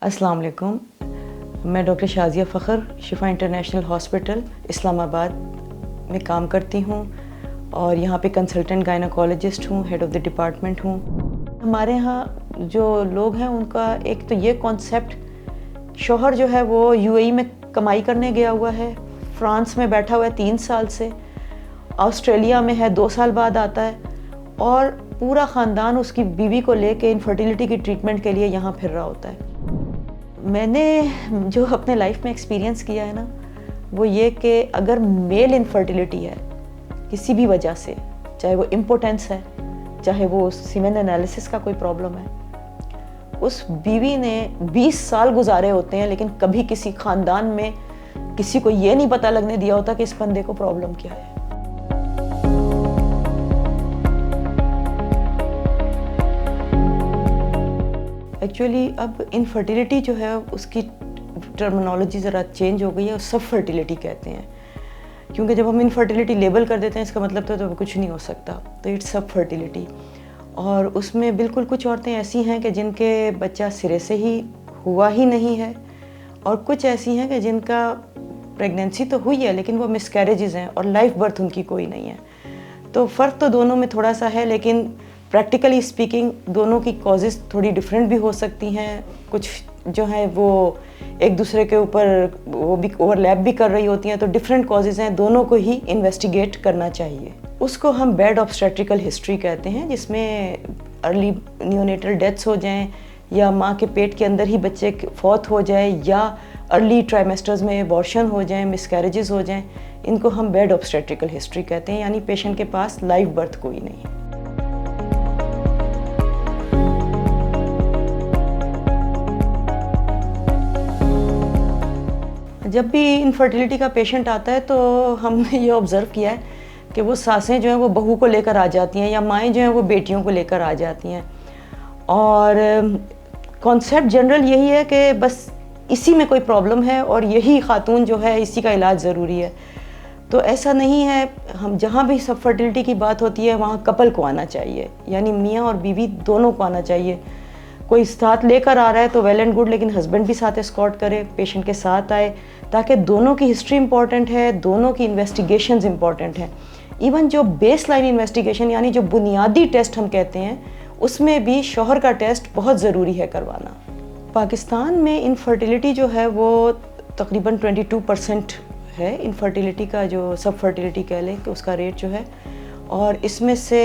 अस्सलाम वालेकुम। मैं doctor Shazia Fakhar Shifa international hospital Islamabad में काम करती हूँ और यहाँ पे कंसल्टेंट गायनोकोलॉजिस्ट हूँ, हेड ऑफ़ द डिपार्टमेंट हूँ। हमारे यहाँ जो लोग हैं उनका एक तो ये कॉन्सेप्ट, शौहर जो है वो यूएई में कमाई करने गया हुआ है, फ्रांस में बैठा हुआ है 3 साल से, ऑस्ट्रेलिया में है 2 साल बाद आता है और पूरा ख़ानदान उसकी बीवी को लेके इनफर्टिलिटी की ट्रीटमेंट के लिए यहाँ फिर रहा होता है। मैंने जो अपने लाइफ में एक्सपीरियंस किया है ना, वो ये कि अगर मेल इनफर्टिलिटी है किसी भी वजह से, चाहे वो इम्पोर्टेंस है, चाहे वो सीमेन एनालिसिस का कोई प्रॉब्लम है, उस बीवी ने 20 साल गुजारे होते हैं लेकिन कभी किसी ख़ानदान में किसी को ये नहीं पता लगने दिया होता कि इस बंदे को प्रॉब्लम क्या है। एक्चुअली अब इनफर्टिलिटी जो है उसकी टर्मिनोलॉजी ज़रा चेंज हो गई है और सब फर्टिलिटी कहते हैं, क्योंकि जब हम इनफर्टिलिटी लेबल कर देते हैं इसका मतलब तो कुछ नहीं हो सकता, तो इट्स सब फर्टिलिटी। और उसमें बिल्कुल कुछ औरतें ऐसी हैं कि जिनके बच्चा सिरे से ही हुआ ही नहीं है और कुछ ऐसी हैं कि जिनका प्रेगनेंसी तो हुई है लेकिन वो मिसकैरेजेस हैं और लाइफ बर्थ उनकी कोई नहीं है। तो फ़र्क तो दोनों में थोड़ा सा है, लेकिन प्रैक्टिकली स्पीकिंग दोनों की कॉजेज़ थोड़ी डिफरेंट भी हो सकती हैं। कुछ जो है वो एक दूसरे के ऊपर वो भी ओवरलैप भी कर रही होती हैं, तो डिफरेंट कॉजेज़ हैं, दोनों को ही इन्वेस्टिगेट करना चाहिए। उसको हम बैड ऑब्स्टेट्रिकल हिस्ट्री कहते हैं, जिसमें अर्ली नियोनेटल डेथ्स हो जाएं या माँ के पेट के अंदर ही बच्चे फौत हो जाए या अर्ली ट्राइमेस्टर्स में एबॉर्शन हो जाएं, मिसकैरेजेस हो जाएं, इनको हम बैड ऑब्स्टेट्रिकल हिस्ट्री कहते हैं, यानी पेशेंट के पास लाइव बर्थ कोई नहीं है। जब भी इनफर्टिलिटी का पेशेंट आता है तो हमने ये ऑब्ज़र्व किया है कि वो सासें जो हैं वो बहू को लेकर आ जाती हैं या माएँ जो हैं वो बेटियों को लेकर आ जाती हैं, और कॉन्सेप्ट जनरल यही है कि बस इसी में कोई प्रॉब्लम है और यही खातून जो है इसी का इलाज ज़रूरी है। तो ऐसा नहीं है, हम जहाँ भी सब फर्टिलिटी की बात होती है वहाँ कपल को आना चाहिए, यानी मियाँ और बीवी दोनों को आना चाहिए। कोई साथ लेकर आ रहा है तो वेल एंड गुड, लेकिन हस्बैंड भी साथ एस्कॉर्ट करे, पेशेंट के साथ आए, ताकि दोनों की हिस्ट्री इंपॉर्टेंट है, दोनों की इन्वेस्टिगेशंस इंपॉर्टेंट हैं। इवन जो बेस लाइन इन्वेस्टिगेशन यानी जो बुनियादी टेस्ट हम कहते हैं, उसमें भी शौहर का टेस्ट बहुत ज़रूरी है करवाना। पाकिस्तान में इनफर्टिलिटी जो है वो तकरीबन 22% है, इनफर्टिलिटी का जो सब फर्टिलिटी कह लें कि उसका रेट जो है, और इसमें से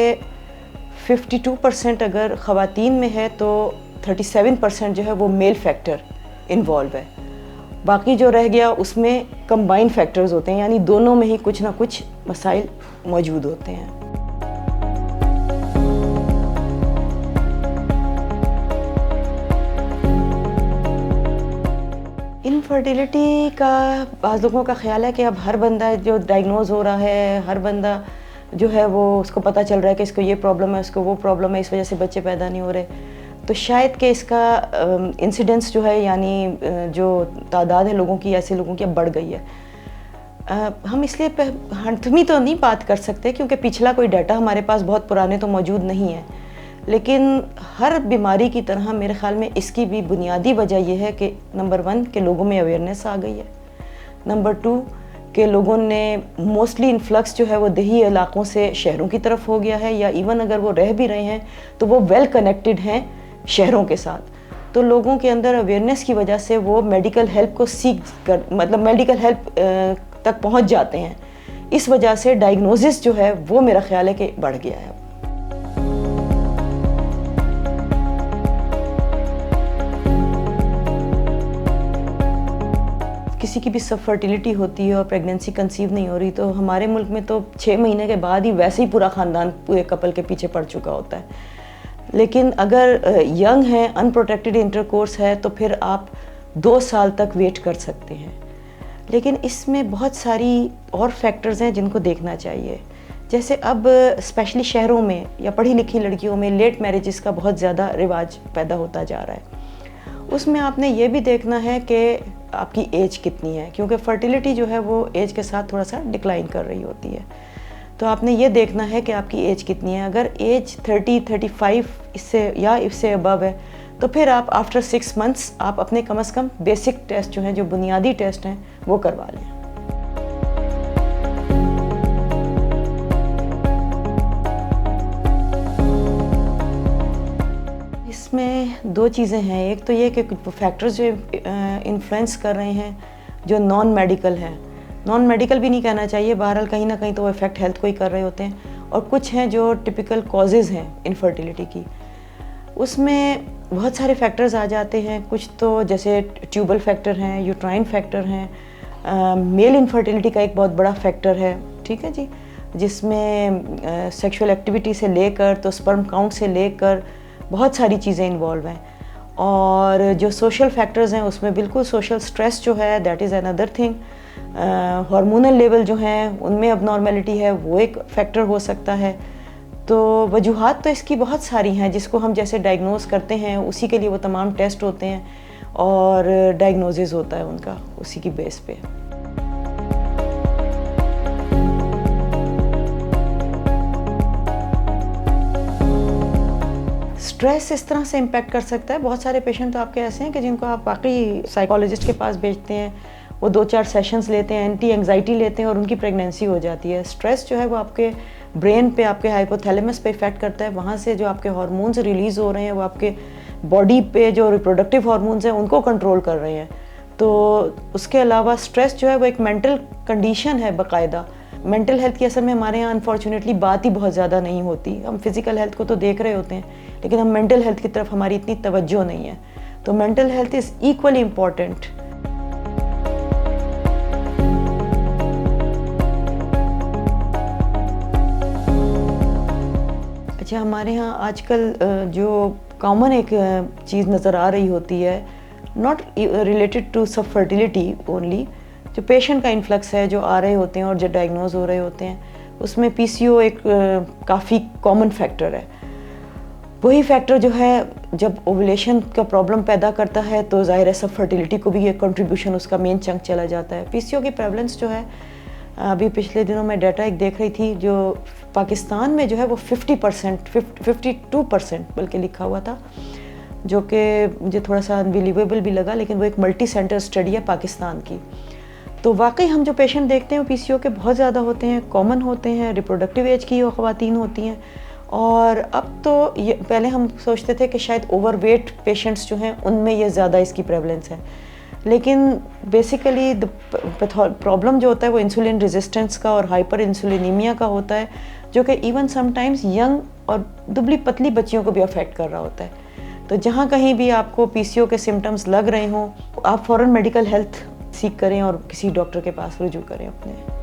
52% अगर ख़वातीन में है तो 37% जो है वो मेल फैक्टर इन्वॉल्व है। बाकी जो रह गया उसमें कंबाइंड फैक्टर्स होते हैं, यानी दोनों में ही कुछ ना कुछ मसाइल मौजूद होते हैं। इनफर्टिलिटी का बाज़ लोगों का ख्याल है कि अब हर बंदा जो डायग्नोज हो रहा है, हर बंदा जो है वो उसको पता चल रहा है कि इसको ये प्रॉब्लम है, उसको वो प्रॉब्लम है, इस वजह से बच्चे पैदा नहीं हो रहे, तो शायद कि इसका इंसिडेंस जो है यानी जो तादाद है लोगों की, ऐसे लोगों की अब बढ़ गई है। हम इसलिए हतमी तो नहीं बात कर सकते क्योंकि पिछला कोई डाटा हमारे पास बहुत पुराने तो मौजूद नहीं है, लेकिन हर बीमारी की तरह मेरे ख्याल में इसकी भी बुनियादी वजह यह है कि नंबर 1 के लोगों में अवेयरनेस आ गई है, नंबर 2 के लोगों ने मोस्टली इन्फ्लक्स जो है वो देही इलाकों से शहरों की तरफ हो गया है, या इवन अगर वो रह भी रहे हैं तो वो वेल कनेक्टेड हैं शहरों के साथ, तो लोगों के अंदर अवेयरनेस की वजह से वो मेडिकल हेल्प को सीख कर, मतलब मेडिकल हेल्प तक पहुंच जाते हैं। इस वजह से डायग्नोसिस जो है वो मेरा ख्याल है कि बढ़ गया है। किसी की भी सब फर्टिलिटी होती है और प्रेगनेंसी कंसीव नहीं हो रही, तो हमारे मुल्क में तो 6 महीने के बाद ही वैसे ही पूरा ख़ानदान पूरे कपल के पीछे पड़ चुका होता है। लेकिन अगर यंग है, अनप्रोटेक्टेड इंटरकोर्स है, तो फिर आप 2 साल तक वेट कर सकते हैं। लेकिन इसमें बहुत सारी और फैक्टर्स हैं जिनको देखना चाहिए, जैसे अब स्पेशली शहरों में या पढ़ी लिखी लड़कियों में लेट मैरिजेस का बहुत ज़्यादा रिवाज पैदा होता जा रहा है। उसमें आपने ये भी देखना है कि आपकी एज कितनी है, क्योंकि फर्टिलिटी जो है वो एज के साथ थोड़ा सा डिक्लाइन कर रही होती है। तो आपने ये देखना है कि आपकी एज कितनी है। अगर एज 30-35 इससे या इससे अबव है तो फिर आप आफ्टर 6 मंथ्स आप अपने कम से कम बेसिक टेस्ट जो हैं, जो बुनियादी टेस्ट हैं, वो करवा लें। इसमें 2 चीज़ें हैं। एक तो ये कि फैक्टर्स जो इन्फ्लुएंस कर रहे हैं जो नॉन मेडिकल हैं, नॉन मेडिकल भी नहीं कहना चाहिए, बहरहाल कहीं ना कहीं तो वो इफ़ेक्ट हेल्थ को ही कर रहे होते हैं, और कुछ हैं जो टिपिकल कॉजेज़ हैं इनफर्टिलिटी की। उसमें बहुत सारे फैक्टर्स आ जाते हैं। कुछ तो जैसे ट्यूबल फैक्टर हैं, यूट्राइन फैक्टर हैं, मेल इनफर्टिलिटी का एक बहुत बड़ा फैक्टर है, ठीक है जी, जिसमें सेक्सुअल एक्टिविटी से लेकर तो स्पर्म काउंट से लेकर बहुत सारी चीज़ें इन्वॉल्व हैं। और जो सोशल फैक्टर्स हैं उसमें बिल्कुल सोशल स्ट्रेस जो है that is another thing. Hormonal level जो हैं उनमें अबनॉर्मेलिटी है, वो एक फैक्टर हो सकता है। तो वजूहात तो इसकी बहुत सारी हैं, जिसको हम जैसे डायग्नोज करते हैं उसी के लिए वो तमाम टेस्ट होते हैं और डायग्नोसिस होता है उनका उसी की बेस पे। स्ट्रेस इस तरह से इम्पेक्ट कर सकता है। बहुत सारे पेशेंट तो आपके ऐसे हैं कि जिनको आप वाकई साइकोलॉजिस्ट के पास भेजते हैं, वो 2-4 सेशंस लेते हैं, एंटी एंग्जाइटी लेते हैं और उनकी प्रेगनेंसी हो जाती है। स्ट्रेस जो है वो आपके ब्रेन पे, आपके हाइपोथैलेमस पे इफेक्ट करता है। वहाँ से जो आपके हार्मोन्स रिलीज़ हो रहे हैं वो आपके बॉडी पे जो रिप्रोडक्टिव हार्मोन्स हैं उनको कंट्रोल कर रहे हैं। तो उसके अलावा स्ट्रेस जो है वो एक मेंटल कंडीशन है बाकायदा। मेंटल हेल्थ की असल में हमारे यहाँ अनफॉर्चुनेटली बात ही बहुत ज़्यादा नहीं होती। हम फिज़िकल हेल्थ को तो देख रहे होते हैं, लेकिन हम मेंटल हेल्थ की तरफ हमारी इतनी तवज्जो नहीं है। तो mental health is equally important. अच्छा, हमारे यहाँ आजकल जो कॉमन एक चीज़ नज़र आ रही होती है, नॉट रिलेटेड टू सब फर्टिलिटी ओनली, जो पेशेंट का इन्फ्लक्स है जो आ रहे होते हैं और जो डायग्नोज हो रहे होते हैं, उसमें पीसीओ एक काफ़ी कॉमन फैक्टर है। वही फैक्टर जो है जब ओवुलेशन का प्रॉब्लम पैदा करता है तो ज़ाहिर है सब फर्टिलिटी को भी एक कंट्रीब्यूशन उसका मेन चंक चला जाता है। पीसीओ की प्रेवलेंस जो है, अभी पिछले दिनों मैं डाटा एक देख रही थी, जो पाकिस्तान में जो है वो 50%, 52% बल्कि लिखा हुआ था, जो कि मुझे थोड़ा सा अनबिलीवेबल भी लगा, लेकिन वो एक मल्टी सेंटर स्टडी है पाकिस्तान की। तो वाकई हम जो पेशेंट देखते हैं वो पीसीओ के बहुत ज़्यादा होते हैं, कॉमन होते हैं, रिप्रोडक्टिव एज की वो ख़वातीन होती हैं। और अब तो ये, पहले हम सोचते थे कि शायद ओवरवेट पेशेंट्स जो हैं उनमें ये ज़्यादा इसकी प्रेवलेंस है, लेकिन बेसिकली प्रॉब्लम जो होता है वो इंसुलिन रेजिस्टेंस का और हाइपर इंसुलिनीमिया का होता है, जो कि इवन समटाइम्स यंग और दुबली पतली बच्चियों को भी अफेक्ट कर रहा होता है। तो जहाँ कहीं भी आपको पीसीओ के सिम्टम्स लग रहे हों, आप फ़ौरन मेडिकल हेल्थ सीख करें और किसी डॉक्टर के पास रुजू करें अपने।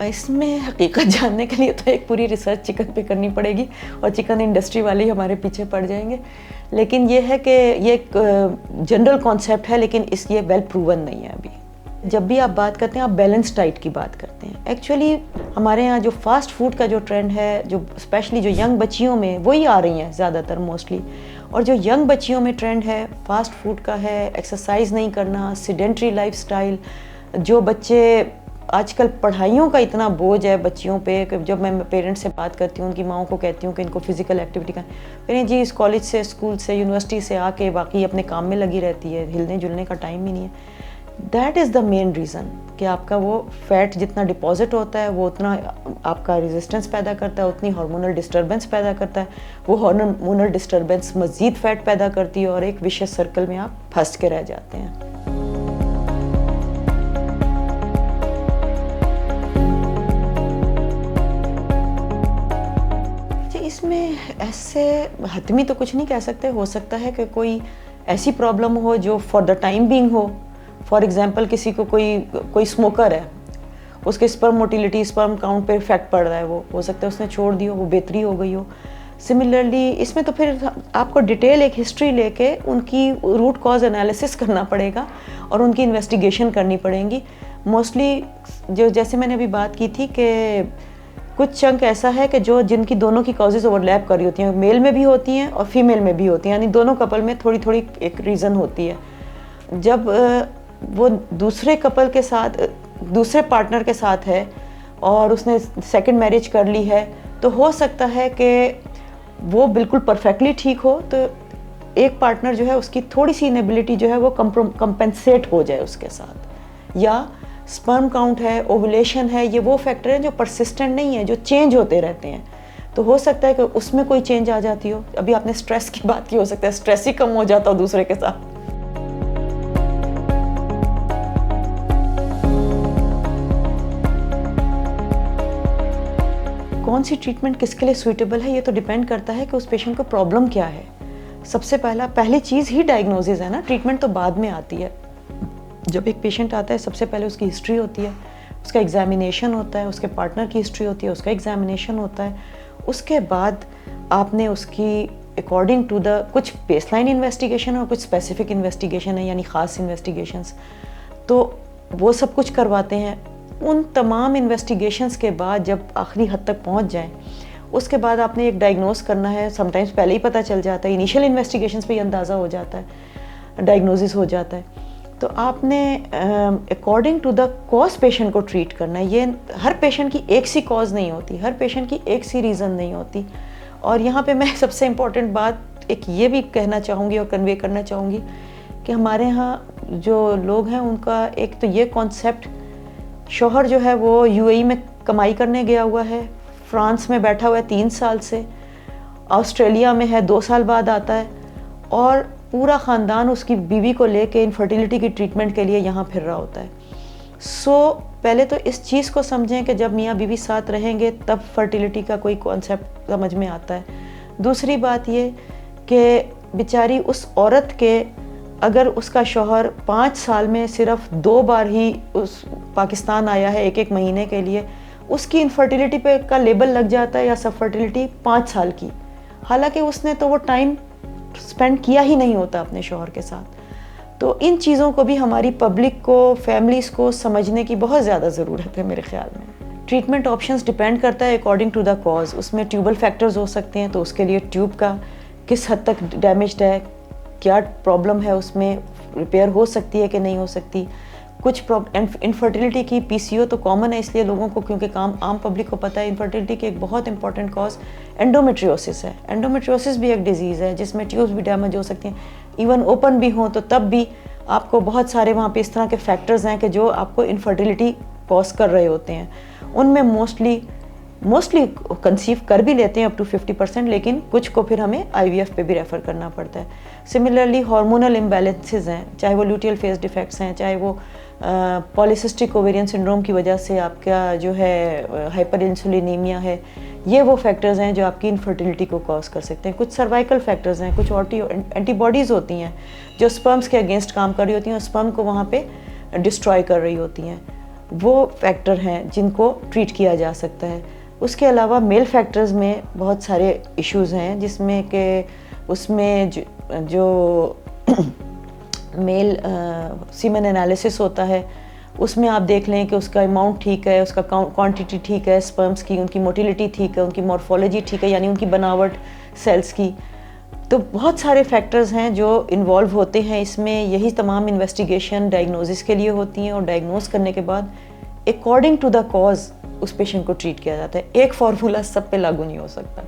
इसमें हकीकत जानने के लिए तो एक पूरी रिसर्च चिकन पे करनी पड़ेगी और चिकन इंडस्ट्री वाले ही हमारे पीछे पड़ जाएंगे। लेकिन ये है कि ये एक जनरल कॉन्सेप्ट है, लेकिन ये वेल प्रूवन नहीं है अभी। जब भी आप बात करते हैं, आप बैलेंस डाइट की बात करते हैं। एक्चुअली हमारे यहाँ जो फास्ट फूड का जो ट्रेंड है, जो स्पेशली जो यंग बच्चियों में वही आ रही हैं ज़्यादातर मोस्टली, और जो यंग बच्चियों में ट्रेंड है फास्ट फूड का है, एक्सरसाइज नहीं करना, सीडेंट्री लाइफस्टाइल। जो बच्चे आजकल पढ़ाइयों का इतना बोझ है बच्चियों पे कि जब मैं पेरेंट्स से बात करती हूँ, उनकी माओं को कहती हूँ कि इनको फिजिकल एक्टिविटी का, कहें जी इस कॉलेज से, स्कूल से, यूनिवर्सिटी से आके बाकी अपने काम में लगी रहती है, हिलने जुलने का टाइम ही नहीं है। That is the main reason कि आपका वो फैट जितना डिपॉजिट होता है वो उतना आपका रेजिस्टेंस पैदा करता है, उतनी हार्मोनल डिस्टर्बेंस पैदा करता है। वो हार्मोनल डिस्टर्बेंस मज़ीद फैट पैदा करती है और एक विशियस सर्कल में आप फंस के रह जाते हैं। इसमें ऐसे हतमी तो कुछ नहीं कह सकते। हो सकता है कि कोई ऐसी प्रॉब्लम हो जो फॉर द टाइम बीइंग हो। फॉर एग्जांपल किसी को कोई स्मोकर है, उसके स्पर्म मोटिलिटी, स्पर्म काउंट पे इफेक्ट पड़ रहा है, वो हो सकता है उसने छोड़ दी हो, वो बेहतरी हो गई हो। सिमिलरली इसमें तो फिर आपको डिटेल एक हिस्ट्री लेके उनकी रूट कॉज एनालिसिस करना पड़ेगा और उनकी इन्वेस्टिगेशन करनी पड़ेगी। मोस्टली जो जैसे मैंने अभी बात की थी कि कुछ चंक ऐसा है कि जो जिनकी दोनों की कॉजेज़ ओवरलैप कर रही होती हैं, मेल में भी होती हैं और फीमेल में भी होती हैं, यानी दोनों कपल में थोड़ी थोड़ी एक रीज़न होती है। जब वो दूसरे कपल के साथ दूसरे पार्टनर के साथ है और उसने सेकंड मैरिज कर ली है, तो हो सकता है कि वो बिल्कुल परफेक्टली ठीक हो, तो एक पार्टनर जो है उसकी थोड़ी सी इनेबिलिटी जो है वो कंपेंसेट हो जाए उसके साथ। या स्पर्म काउंट है, ओवुलेशन है, ये वो फैक्टर हैं जो परसिस्टेंट नहीं है, जो चेंज होते रहते हैं। तो हो सकता है कि उसमें कोई चेंज आ जाती हो। अभी आपने स्ट्रेस की बात की, हो सकता है स्ट्रेस ही कम हो जाता हो दूसरे के साथ। कौन सी ट्रीटमेंट किसके लिए सूटेबल है, ये तो डिपेंड करता है कि उस पेशेंट को प्रॉब्लम क्या है। सबसे पहली चीज़ ही डायग्नोसिस है ना, ट्रीटमेंट तो बाद में आती है। जब एक पेशेंट आता है सबसे पहले उसकी हिस्ट्री होती है, उसका एग्जामिनेशन होता है, उसके पार्टनर की हिस्ट्री होती है, उसका एग्जामिनेशन होता है। उसके बाद आपने उसकी अकॉर्डिंग टू द कुछ बेसलाइन इन्वेस्टिगेशन और कुछ स्पेसिफिक इन्वेस्टिगेशन है, यानी ख़ास इन्वेस्टिगेशंस, तो वो सब कुछ करवाते हैं। उन तमाम इन्वेस्टिगेशंस के बाद जब आखिरी हद तक पहुंच जाएं, उसके बाद आपने एक डायग्नोस करना है। समटाइम्स पहले ही पता चल जाता है, इनिशियल इन्वेस्टिगेशंस पे ही अंदाज़ा हो जाता है, डायग्नोसिस हो जाता है। तो आपने according to the cause patient को ट्रीट करना है। ये हर पेशेंट की एक सी कॉज नहीं होती, हर पेशेंट की एक सी रीज़न नहीं होती। और यहाँ पे मैं सबसे इम्पॉर्टेंट बात एक ये भी कहना चाहूँगी और कन्वे करना चाहूँगी कि हमारे यहाँ जो लोग हैं उनका एक तो ये कॉन्सेप्ट, शौहर जो है वो यूएई में कमाई करने गया हुआ है, फ्रांस में बैठा हुआ है 3 साल से, ऑस्ट्रेलिया में है 2 साल बाद आता है, और पूरा ख़ानदान उसकी बीवी को लेके इनफर्टिलिटी की ट्रीटमेंट के लिए यहाँ फिर रहा होता है। पहले तो इस चीज़ को समझें कि जब मियाँ बीवी साथ रहेंगे तब फर्टिलिटी का कोई कॉन्सेप्ट समझ में आता है। दूसरी बात ये कि बेचारी उस औरत के, अगर उसका शौहर 5 साल में सिर्फ 2 बार ही उस पाकिस्तान आया है 1-1 महीने के लिए, उसकी इनफर्टिलिटी पे का लेबल लग जाता है या सब फर्टिलिटी 5 साल की, हालांकि उसने तो वो टाइम स्पेंड किया ही नहीं होता अपने शौहर के साथ। तो इन चीज़ों को भी हमारी पब्लिक को, फैमिलीज़ को समझने की बहुत ज़्यादा ज़रूरत है मेरे ख्याल में। ट्रीटमेंट ऑप्शंस डिपेंड करता है अकॉर्डिंग टू द कॉज। उसमें ट्यूबल फैक्टर्स हो सकते हैं, तो उसके लिए ट्यूब का किस हद तक डैमेज्ड है, क्या प्रॉब्लम है, उसमें रिपेयर हो सकती है कि नहीं हो सकती। कुछ इनफर्टिलिटी की पीसीओ तो कॉमन है इसलिए लोगों को, क्योंकि आम पब्लिक को पता है। इनफर्टिलिटी की एक बहुत इंपॉर्टेंट कॉज एंडोमेट्रियोसिस है। एंडोमेट्रियोसिस भी एक डिजीज़ है जिसमें ट्यूब्स भी डैमेज हो सकती हैं, इवन ओपन भी हों तो तब भी आपको बहुत सारे वहाँ पे इस तरह के फैक्टर्स हैं कि जो आपको इनफर्टिलिटी कॉज कर रहे होते हैं। उनमें मोस्टली कंसीव कर भी लेते हैं अप टू 50%, लेकिन कुछ को फिर हमें आईवीएफ पे भी रेफ़र करना पड़ता है। सिमिलरली हार्मोनल इम्बैलेंसेस हैं, चाहे वो ल्यूटियल फेज डिफेक्ट्स हैं, चाहे वो पॉलीसिस्टिक ओवेरियन सिंड्रोम की वजह से आपका जो है हाइपर इंसुलिनीमिया है, ये वो फैक्टर्स हैं जो आपकी इनफर्टिलिटी को कॉज कर सकते हैं। कुछ सर्वाइकल फैक्टर्स हैं, कुछ एंटीबॉडीज़ होती हैं जो स्पर्म्स के अगेंस्ट काम कर रही होती हैं और स्पर्म को वहाँ पे डिस्ट्रॉय कर रही होती हैं। वो फैक्टर हैं जिनको ट्रीट किया जा सकता है। उसके अलावा मेल फैक्टर्स में बहुत सारे इश्यूज़ हैं, जिसमें कि उसमें जो मेल सीमेन एनालिसिस होता है, उसमें आप देख लें कि उसका अमाउंट ठीक है, उसका क्वांटिटी ठीक है, स्पर्म्स की, उनकी मोटिलिटी ठीक है, उनकी मॉर्फोलॉजी ठीक है, यानी उनकी बनावट सेल्स की। तो बहुत सारे फैक्टर्स हैं जो इन्वॉल्व होते हैं इसमें। यही तमाम इन्वेस्टिगेशन डायग्नोसिस के लिए होती हैं और डायग्नोस करने के बाद अकॉर्डिंग टू द कॉज उस पेशेंट को ट्रीट किया जाता है। एक फार्मूला सब पे लागू नहीं हो सकता।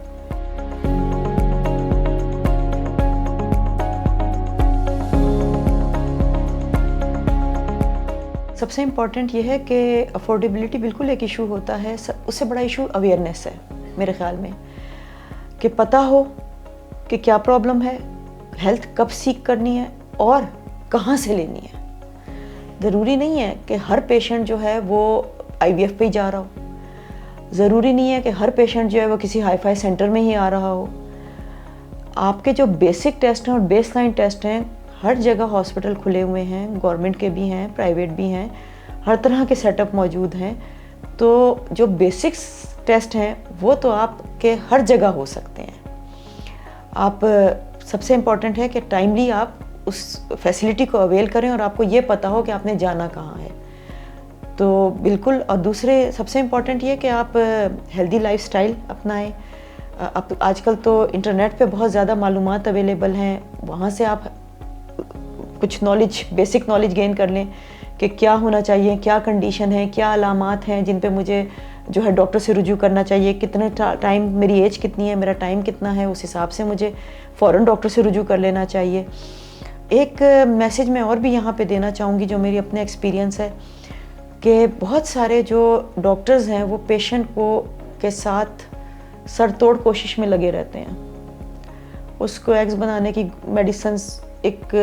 सबसे इम्पॉर्टेंट ये है कि अफोर्डेबिलिटी बिल्कुल एक इशू होता है, उससे बड़ा इशू अवेयरनेस है मेरे ख्याल में, कि पता हो कि क्या प्रॉब्लम है, हेल्थ कब सीख करनी है और कहाँ से लेनी है। ज़रूरी नहीं है कि हर पेशेंट जो है वो आईवीएफ पे ही जा रहा हो, ज़रूरी नहीं है कि हर पेशेंट जो है वो किसी हाई-फाई सेंटर में ही आ रहा हो। आपके जो बेसिक टेस्ट हैं और बेसलाइन टेस्ट हैं, हर जगह हॉस्पिटल खुले हुए हैं, गवर्नमेंट के भी हैं, प्राइवेट भी हैं, हर तरह के सेटअप मौजूद हैं। तो जो बेसिक्स टेस्ट हैं वो तो आपके हर जगह हो सकते हैं। आप सबसे इम्पॉर्टेंट है कि टाइमली आप उस फैसिलिटी को अवेल करें और आपको ये पता हो कि आपने जाना कहाँ है। तो बिल्कुल। और दूसरे सबसे इम्पॉर्टेंट ये कि आप हेल्दी लाइफस्टाइल अपनाएं। अब आजकल तो इंटरनेट पे बहुत ज़्यादा मालूमात अवेलेबल हैं, वहाँ से आप कुछ नॉलेज, बेसिक नॉलेज गेन कर लें कि क्या होना चाहिए, क्या कंडीशन है, क्या अलामात हैं जिन पे मुझे जो है डॉक्टर से रुजू करना चाहिए, कितने टाइम, मेरी एज कितनी है, मेरा टाइम कितना है, उस हिसाब से मुझे फ़ौरन डॉक्टर से रुजू कर लेना चाहिए। एक मैसेज मैं और भी यहाँ पे देना चाहूँगी जो मेरी अपने एक्सपीरियंस है कि बहुत सारे जो डॉक्टर्स हैं वो पेशेंट को के साथ सरतोड़ कोशिश में लगे रहते हैं। उसको एग्स बनाने की मेडिसिन्स एक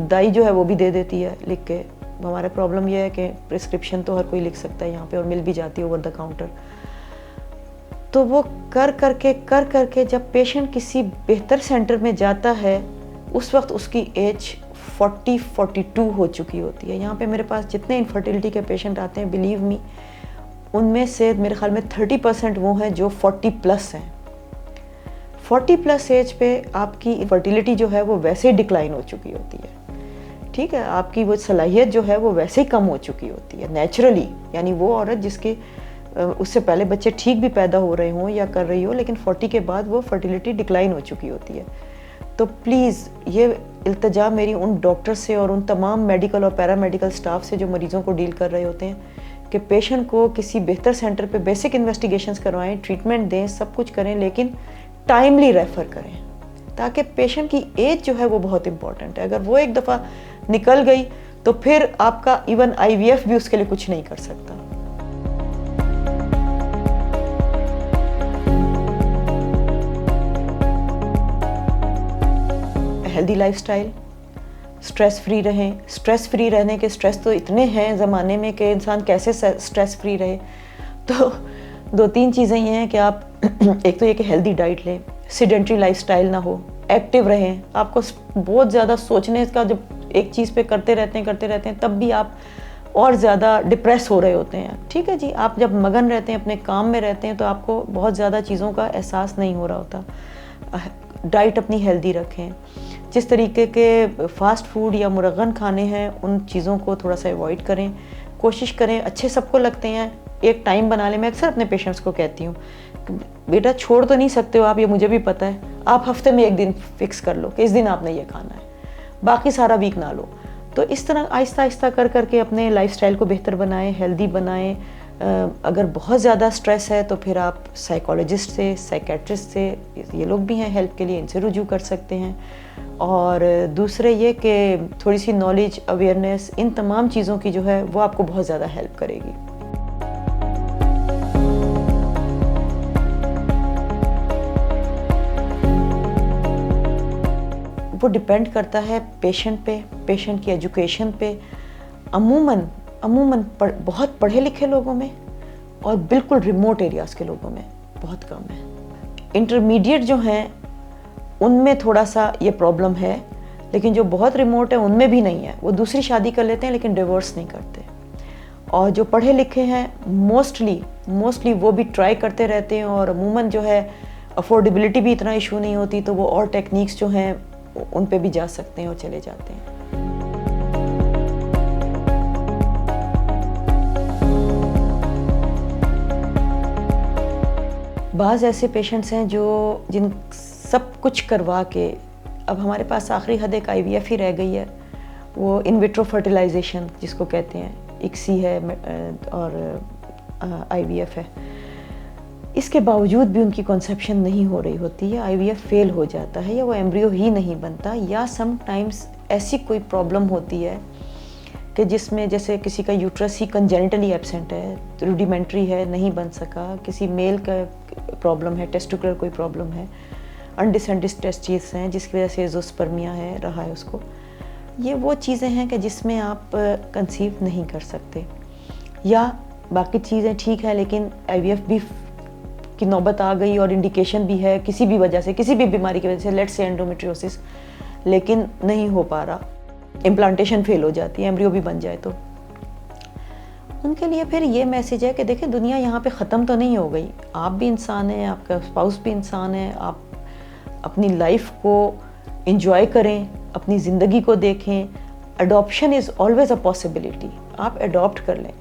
दाई जो है वो भी दे देती है लिख के। हमारा प्रॉब्लम यह है कि प्रिस्क्रिप्शन तो हर कोई लिख सकता है यहाँ पे और मिल भी जाती है ओवर द काउंटर। तो वो कर करके जब पेशेंट किसी बेहतर सेंटर में जाता है उस वक्त उसकी एज 40-42 हो चुकी होती है। यहाँ पे मेरे पास जितने इनफर्टिलिटी के पेशेंट आते हैं, बिलीव मी, उनमें से मेरे ख्याल में 30% वो हैं जो 40+ हैं। 40+ एज पे आपकी फर्टिलिटी जो है वो वैसे ही डिक्लाइन हो चुकी होती है, ठीक है। आपकी वो सलाहियत जो है वो वैसे ही कम हो चुकी होती है नेचुरली। यानी वो औरत जिसके उससे पहले बच्चे ठीक भी पैदा हो रहे हों या कर रही हो, लेकिन 40 के बाद वो फर्टिलिटी डिक्लाइन हो चुकी होती है। तो प्लीज़ ये इल्तजा मेरी उन डॉक्टर से और उन तमाम मेडिकल और पैरामेडिकल स्टाफ से जो मरीज़ों को डील कर रहे होते हैं कि पेशेंट को किसी बेहतर सेंटर पे बेसिक इन्वेस्टिगेशंस करवाएं, ट्रीटमेंट दें, सब कुछ करें, लेकिन टाइमली रेफ़र करें ताकि पेशेंट की एज जो है वो बहुत इंपॉर्टेंट है। अगर वो एक दफ़ा निकल गई तो फिर आपका इवन IVF भी उसके लिए कुछ नहीं कर सकता। हेल्दी लाइफस्टाइल, स्ट्रेस फ्री रहें। स्ट्रेस फ्री रहने के स्ट्रेस तो इतने हैं ज़माने में कि इंसान कैसे स्ट्रेस फ्री रहे। तो 2-3 चीज़ें ये हैं कि आप एक तो ये कि हेल्दी डाइट लें, सीडेंट्री लाइफस्टाइल ना हो, एक्टिव रहें। आपको बहुत ज़्यादा सोचने का, जब एक चीज़ पे करते रहते हैं तब भी आप और ज़्यादा डिप्रेस हो रहे होते हैं, ठीक है जी। आप जब मगन रहते हैं, अपने काम में रहते हैं, तो आपको बहुत ज़्यादा चीज़ों का एहसास नहीं हो रहा होता। डाइट अपनी हेल्दी रखें। जिस तरीके के फ़ास्ट फूड या मुरगन खाने हैं उन चीज़ों को थोड़ा सा अवॉइड करें। कोशिश करें, अच्छे सबको लगते हैं, एक टाइम बना लें। मैं अक्सर अपने पेशेंट्स को कहती हूँ, बेटा छोड़ तो नहीं सकते हो आप, ये मुझे भी पता है, आप हफ्ते में एक दिन फिक्स कर लो कि इस दिन आपने ये खाना है, बाकी सारा वीक ना लो। तो इस तरह आहिस्ता आहिस्ता करके अपने लाइफस्टाइल को बेहतर बनाएं, हेल्दी बनाएं। अगर बहुत ज़्यादा स्ट्रेस है तो फिर आप साइकोलॉजिस्ट से, साइकेट्रिस्ट से, ये लोग भी हैं हेल्प के लिए, इनसे रुजू कर सकते हैं। और दूसरे ये कि थोड़ी सी नॉलेज, अवेयरनेस, इन तमाम चीज़ों की जो है वो आपको बहुत ज़्यादा हेल्प करेगी। वो डिपेंड करता है पेशेंट पे, पेशेंट की एजुकेशन पे। अमूमन बहुत पढ़े लिखे लोगों में और बिल्कुल रिमोट एरियाज़ के लोगों में बहुत कम है। इंटरमीडिएट जो हैं उनमें थोड़ा सा ये प्रॉब्लम है, लेकिन जो बहुत रिमोट है उनमें भी नहीं है। वो दूसरी शादी कर लेते हैं लेकिन डिवोर्स नहीं करते। और जो पढ़े लिखे हैं मोस्टली वो भी ट्राई करते रहते हैं, और अमूमन जो है अफोर्डेबिलिटी भी इतना इशू नहीं होती, तो वो और टेक्निक्स जो हैं उन पे भी जा सकते हैं और चले जाते हैं। बाज़ ऐसे पेशेंट्स हैं जिन सब कुछ करवा के अब हमारे पास आखिरी हद एक IVF ही रह गई है। वो इन विट्रो फर्टिलाइजेशन जिसको कहते हैं, ICSI है और IVF है। इसके बावजूद भी उनकी कंसेप्शन नहीं हो रही होती है, IVF फेल हो जाता है, या वो एम्ब्रियो ही नहीं बनता, या समटाइम्स ऐसी कोई प्रॉब्लम होती है कि जिसमें जैसे किसी का यूट्रस ही कंजेनिटली एब्सेंट है, रूडिमेंट्री है, नहीं बन सका, किसी मेल का प्रॉब्लम है, टेस्टिकुलर कोई प्रॉब्लम है, अनडिसेंडेड टेस्टिस हैं जिसकी वजह से एज़ोस्पर्मिया है रहा है उसको। ये वो चीज़ें हैं कि जिसमें आप कंसीव नहीं कर सकते, या बाकी चीज़ें ठीक है लेकिन IVF भी की नौबत आ गई और इंडिकेशन भी है किसी भी वजह से, किसी भी बीमारी की वजह से, लेट्स से एंडोमेट्रियोसिस, लेकिन नहीं हो पा रहा, इम्प्लांटेशन फेल हो जाती है, एम्ब्रियो भी बन जाए, तो उनके लिए फिर ये मैसेज है कि देखिए दुनिया यहाँ पे ख़त्म तो नहीं हो गई। आप भी इंसान हैं, आपका स्पाउस भी इंसान है, आप अपनी लाइफ को इंजॉय करें, अपनी ज़िंदगी को देखें। Adoption is always a possibility, आप अडॉप्ट कर लें।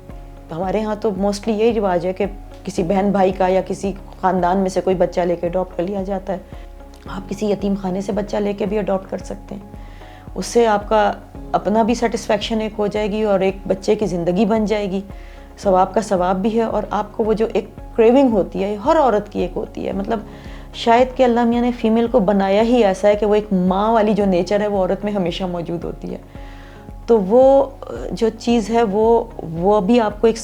हमारे यहाँ तो मोस्टली यही रिवाज है कि किसी बहन भाई का या किसी ख़ानदान में से कोई बच्चा लेके अडॉप्ट कर लिया जाता है। आप किसी यतीम खाने से बच्चा लेके भी अडॉप्ट कर सकते हैं, उससे आपका अपना भी सेटिस्फेक्शन एक हो जाएगी और एक बच्चे की ज़िंदगी बन जाएगी, सवाब का सवाब भी है। और आपको वो जो एक क्रेविंग होती है, हर औरत की एक होती है, मतलब शायद कि अल्लाह मियाँ ने फ़ीमेल को बनाया ही ऐसा है कि वो एक माँ वाली जो नेचर है वो औरत में हमेशा मौजूद होती है। तो वो जो चीज़ है वो भी आपको एक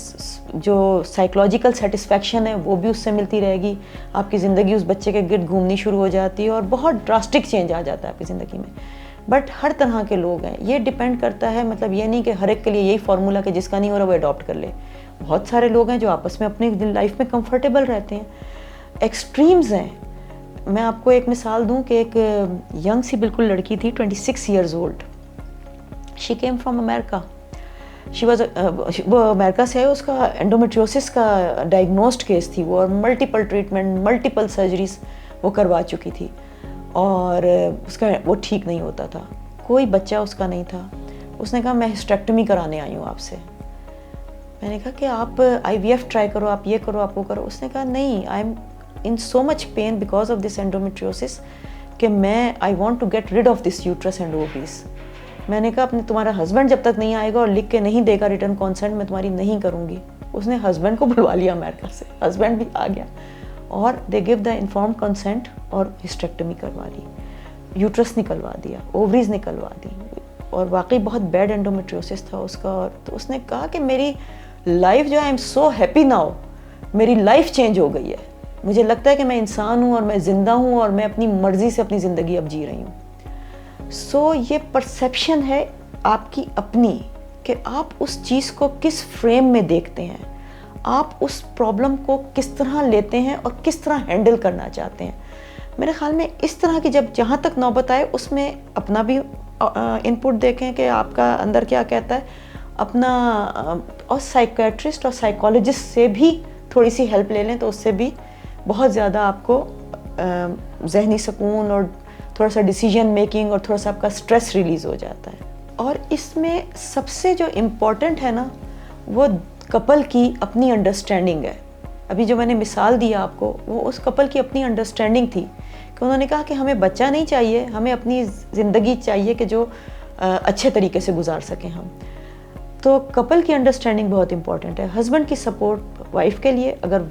जो साइकोलॉजिकल सेटिस्फेक्शन है वो भी उससे मिलती रहेगी। आपकी ज़िंदगी उस बच्चे के गिर्द घूमनी शुरू हो जाती है और बहुत ड्रास्टिक चेंज आ जाता है आपकी ज़िंदगी में। बट हर तरह के लोग हैं, ये डिपेंड करता है, मतलब ये नहीं कि हर एक के लिए यही फार्मूला कि जिसका नहीं हो रहा वो अडॉप्ट कर ले। बहुत सारे लोग हैं जो आपस में अपनी लाइफ में कंफर्टेबल रहते हैं। एक्सट्रीम्स हैं। मैं आपको एक मिसाल दूं कि एक यंग सी बिल्कुल लड़की थी, 26 years old. She came from America. She was वो अमेरिका से है, उसका एंडोमेट्रियोसिस का डायग्नोस्ड केस थी वो, और मल्टीपल ट्रीटमेंट, मल्टीपल सर्जरीज वो करवा चुकी थी और उसका वो ठीक नहीं होता था, कोई बच्चा उसका नहीं था। उसने कहा मैं हिस्टेक्टमी कराने आई हूँ आपसे। मैंने कहा कि आप IVF ट्राई करो, आप ये करो, आप वो करो। उसने कहा नहीं, I am in so much pain because of this endometriosis कि मैं I want to get rid of this uterus and ovaries. मैंने कहा अपने तुम्हारा हस्बैंड जब तक नहीं आएगा और लिख के नहीं देगा रिटर्न कॉन्सेंट, मैं तुम्हारी नहीं करूँगी। उसने हस्बैंड को बुलवा लिया अमेरिका से, हस्बैंड भी आ गया और they give the inform consent और हिस्टेक्टमी करवा ली, यूट्रस निकलवा दिया, ओवरीज निकलवा दी, और वाकई बहुत बैड एंडोमेट्रियोसिस था उसका। और तो उसने कहा कि मेरी लाइफ जो है, I am so happy now, मेरी लाइफ चेंज हो गई है, मुझे लगता है कि मैं इंसान हूँ और मैं ज़िंदा हूँ और मैं अपनी मर्ज़ी से अपनी ज़िंदगी अब जी रही हूँ। सो ये परसेप्शन है आपकी अपनी कि आप उस चीज़ को किस फ्रेम में देखते हैं, आप उस प्रॉब्लम को किस तरह लेते हैं और किस तरह हैंडल करना चाहते हैं। मेरे ख्याल में इस तरह की जब जहाँ तक नौबत आए उसमें अपना भी इनपुट देखें कि आपका अंदर क्या कहता है अपना, और साइकियाट्रिस्ट और साइकोलॉजिस्ट से भी थोड़ी सी हेल्प ले लें तो उससे भी बहुत ज़्यादा आपको जहनी सुकून और थोड़ा सा डिसीजन मेकिंग और थोड़ा सा आपका स्ट्रेस रिलीज़ हो जाता है। और इसमें सबसे जो इम्पोर्टेंट है ना, वो कपल की अपनी अंडरस्टैंडिंग है। अभी जो मैंने मिसाल दिया आपको, वो उस कपल की अपनी अंडरस्टैंडिंग थी कि उन्होंने कहा कि हमें बच्चा नहीं चाहिए, हमें अपनी ज़िंदगी चाहिए कि जो अच्छे तरीके से गुजार सकें हम। तो कपल की अंडरस्टैंडिंग बहुत इंपॉर्टेंट है। हस्बैंड की सपोर्ट वाइफ के लिए, अगर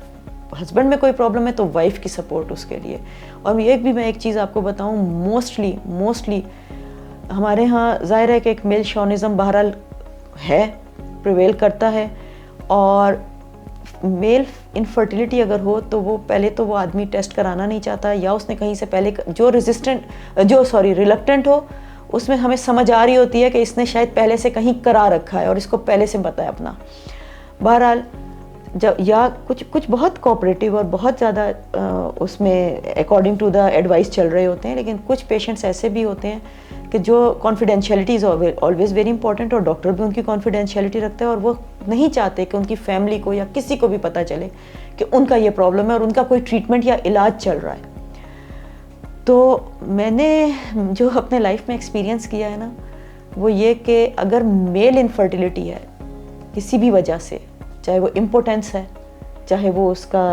हस्बैंड में कोई प्रॉब्लम है तो वाइफ की सपोर्ट उसके लिए। और मैं एक चीज़ आपको बताऊं, मोस्टली हमारे यहाँ ज़ाहिर है कि एक मेल शॉनिज़म बहरहाल है, प्रिवेल करता है, और मेल इनफर्टिलिटी अगर हो तो वो पहले तो वो आदमी टेस्ट कराना नहीं चाहता, या उसने कहीं से पहले जो रिलक्टेंट हो, उसमें हमें समझ आ रही होती है कि इसने शायद पहले से कहीं करा रखा है और इसको पहले से पता है अपना। बहरहाल जब या कुछ बहुत कोऑपरेटिव और बहुत ज़्यादा उसमें अकॉर्डिंग टू द एडवाइस चल रहे होते हैं, लेकिन कुछ पेशेंट्स ऐसे भी होते हैं कि जो confidentiality is always very important, और डॉक्टर भी उनकी कॉन्फिडेंशियलिटी रखता है और वो नहीं चाहते कि उनकी फैमिली को या किसी को भी पता चले कि उनका ये प्रॉब्लम है और उनका कोई ट्रीटमेंट या इलाज चल रहा है। तो मैंने जो अपने लाइफ में एक्सपीरियंस किया है ना, वो ये कि अगर मेल इनफर्टिलिटी है किसी भी वजह से, चाहे वो इम्पोर्टेंस है, चाहे वो उसका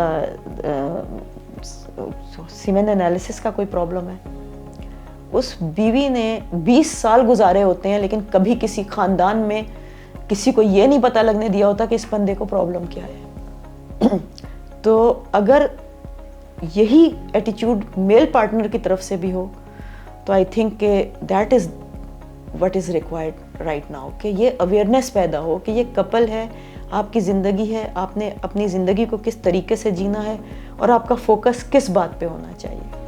सीमेन एनालिसिस का कोई प्रॉब्लम है, उस बीवी ने 20 साल गुजारे होते हैं लेकिन कभी किसी ख़ानदान में किसी को ये नहीं पता लगने दिया होता कि इस बंदे को प्रॉब्लम क्या है। तो अगर यही एटीट्यूड मेल पार्टनर की तरफ से भी हो तो आई थिंक कि that is what is required right now, कि ये अवेयरनेस पैदा हो कि ये कपल है, आपकी ज़िंदगी है, आपने अपनी ज़िंदगी को किस तरीके से जीना है और आपका फोकस किस बात पे होना चाहिए।